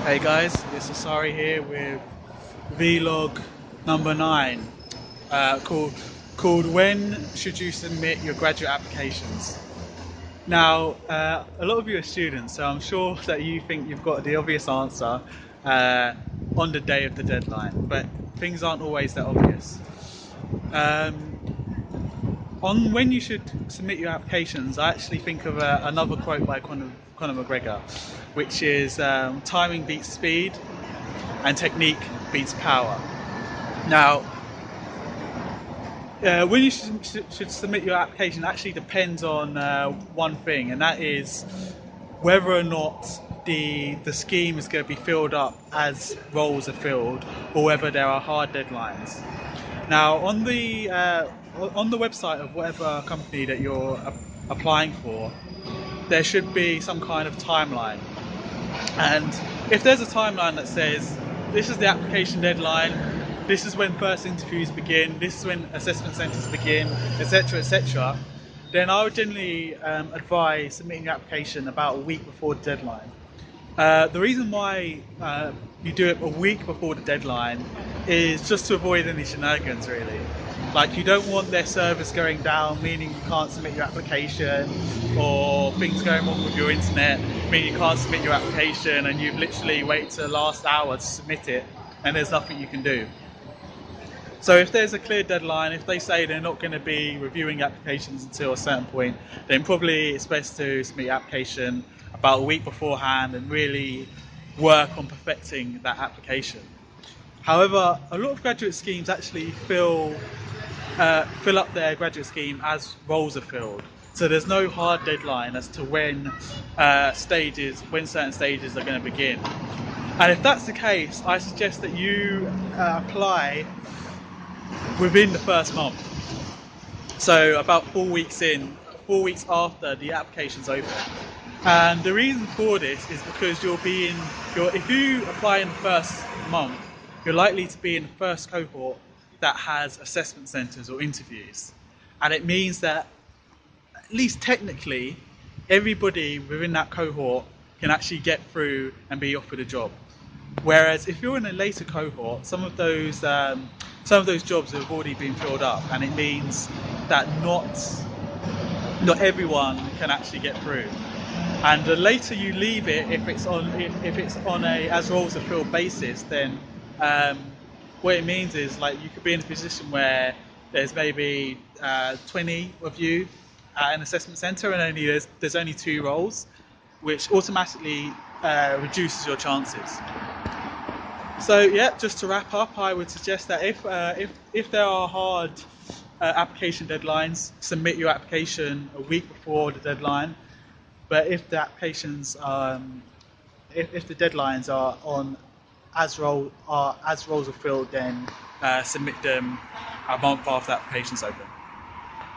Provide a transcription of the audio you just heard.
Hey guys, it's Asari here with vlog number 9 called When Should You Submit Your Graduate Applications? Now, a lot of you are students, so I'm sure that you think you've got the obvious answer on the day of the deadline, but things aren't always that obvious. On when you should submit your applications, I actually think of another quote by Conor McGregor, which is timing beats speed and technique beats power. Now, when you should submit your application actually depends on one thing, and that is whether or not the scheme is going to be filled up as roles are filled, or whether there are hard deadlines. Now, on the website of whatever company that you're applying for, there should be some kind of timeline. And if there's a timeline that says this is the application deadline, this is when first interviews begin, this is when assessment centres begin, etc., then I would generally advise submitting your application about a week before the deadline. The reason why you do it a week before the deadline is just to avoid any shenanigans, really. Like, you don't want their servers going down, meaning you can't submit your application, or things going wrong with your internet, meaning you can't submit your application and you've literally waited to the last hour to submit it and there's nothing you can do. So if there's a clear deadline, if they say they're not going to be reviewing applications until a certain point, then probably it's best to submit your application about a week beforehand and really work on perfecting that application. However, a lot of graduate schemes actually fill up their graduate scheme as roles are filled. So there's no hard deadline as to when certain stages are going to begin. And if that's the case, I suggest that you apply within the first month. So about 4 weeks after the application's open. And the reason for this is because if you apply in the first month, you're likely to be in the first cohort that has assessment centres or interviews. And it means that, at least technically, everybody within that cohort can actually get through and be offered a job. Whereas if you're in a later cohort, some of those jobs have already been filled up, and it means that not everyone can actually get through. And the later you leave it, if it's on a as roles are filled basis, then what it means is, like, you could be in a position where there's maybe 20 of you at an assessment centre and there's only 2 roles, which automatically reduces your chances. So yeah, just to wrap up, I would suggest that if there are hard application deadlines, submit your application a week before the deadline. But if the applications, if the deadlines are on as roles are filled, then submit them a month after the application's open.